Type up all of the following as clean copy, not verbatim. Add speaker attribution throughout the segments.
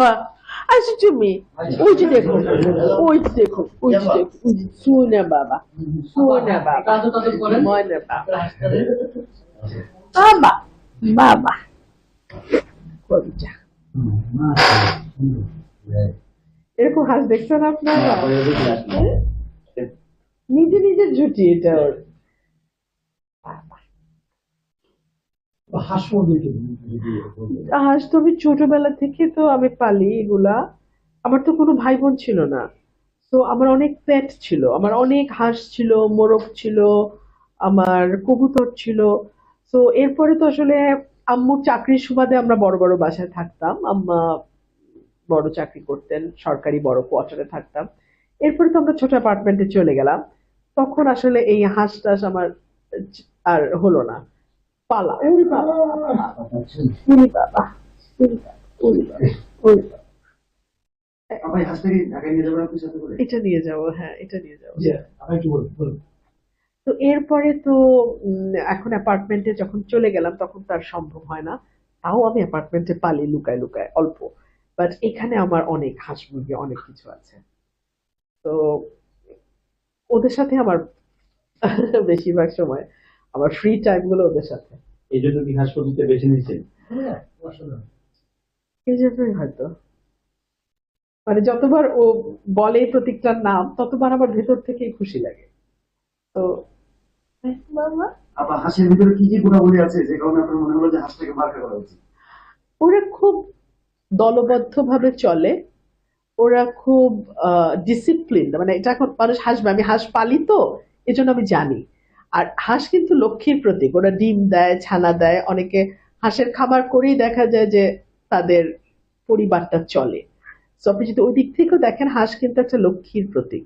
Speaker 1: বাবা, আসো তুমি। ওই যে দেখো, ওই যে দেখো, ওই যে দেখো, ওই যে সোনা বাবা, সোনা বাবা, ময়না বাবা, বাবা, বাবা, কবিতা। এরকম হাঁস দেখছেন আপনারা? নিজে নিজের জুটি এটা ওর। হাঁস তো আমি ছোটবেলা থেকে তো আমি পালি এগুলা। আমার তো কোনো ভাই বোন ছিল না, তো আমার অনেক পেট ছিল, আমার অনেক হাঁস ছিল, মোরগ ছিল, আমার কবুতর ছিল। তো এরপরে তো আসলে আম্মু চাকরির সুবাদে আমরা বড় বড় বাসায় থাকতাম, আম্মা বড় চাকরি করতেন, সরকারি বড় কোয়ার্টারে থাকতাম। এরপরে তো আমরা ছোট অ্যাপার্টমেন্টে চলে গেলাম, তখন আসলে এই হাঁস টাস আমার আর হলো না পালা। ওরে বাবা, ওরে বাবা, ওরে বাবা, ওরে বাবা, ওরে বাবা। এটা নিয়ে যাবো, হ্যাঁ এটা নিয়ে যাবো। তো এরপরে তো এখন অ্যাপার্টমেন্টে যখন চলে গেলাম তখন তো আর সম্ভব হয় না। তাও আমি অ্যাপার্টমেন্টে পালি লুকায় লুকায় অল্প। বাট এখানে আমার অনেক হাঁস মুরগি অনেক কিছু আছে। তো ওদের সাথে আমার বেশিরভাগ সময় আমার ফ্রি টাইম গুলো ওদের সাথে।
Speaker 2: এই জন্য কি হাঁস পদ্ধতি বেছে নিয়েছেন?
Speaker 1: এই জন্যই হয়তো, মানে যতবার ও বলে এই প্রতীকটার নাম ততবার আমার ভেতর থেকেই খুশি লাগে। তো বাবা,
Speaker 2: আপনার হাঁসের ভিতরে কি কি গুণাবলী আছে যে কারণে আপনার মনে হলো যে হাঁসটাকে মার্কা করা উচিত?
Speaker 1: ওরা খুব দলবদ্ধভাবে চলে, ওরা খুব ডিসিপ্লিন, মানে এটা এখন মানুষ হাসবে, আমি হাঁস পালি তো এজন্য আমি জানি। আর হাঁস কিন্তু লক্ষ্মীর প্রতীক, ওরা ডিম দেয়, ছানা দেয়, অনেকে হাঁসের খামার করেই দেখা যায় যে তাদের পরিবারটা চলে। তো আপনি যদি ওই দিক থেকেও দেখেন, হাঁস কিন্তু একটা লক্ষ্মীর প্রতীক।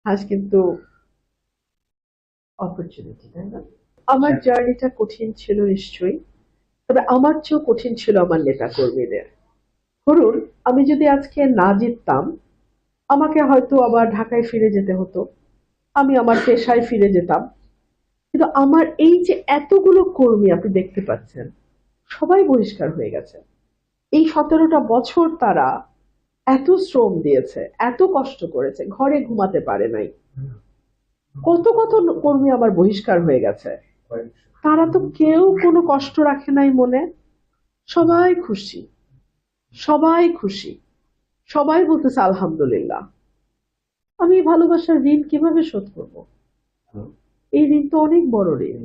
Speaker 1: হাঁস কিন্তু অপরচুনিটি, তাই না? আমার জার্নিটা কঠিন ছিল নিশ্চয়ই, তবে আমার চেয়েও কঠিন ছিল আমার নেতা কর্মীদের। ধরুন আমি যদি আজকে না জিততাম, আমাকে হয়তো আবার ঢাকায় ফিরে যেতে হতো, আমি আমার পেশায় ফিরে যেতাম। কিন্তু আমার এই যে এতগুলো কর্মী আপনি দেখতে পাচ্ছেন, সবাই বহিষ্কার হয়ে গেছে। এই 17টা বছর তারা এত শ্রম দিয়েছে, এত কষ্ট করেছে, ঘরে ঘুমাতে পারে নাই। কত কত কর্মী আমার বহিষ্কার হয়ে গেছে, তারা তো কেউ কোনো কষ্ট রাখে নাই মনে। সবাই খুশি, সবাই খুশি, সবাই বলতেছে আলহামদুলিল্লাহ। আমি এই ভালোবাসার ঋণ কিভাবে শোধ করবো? এই ঋণ তো অনেক বড় ঋণ।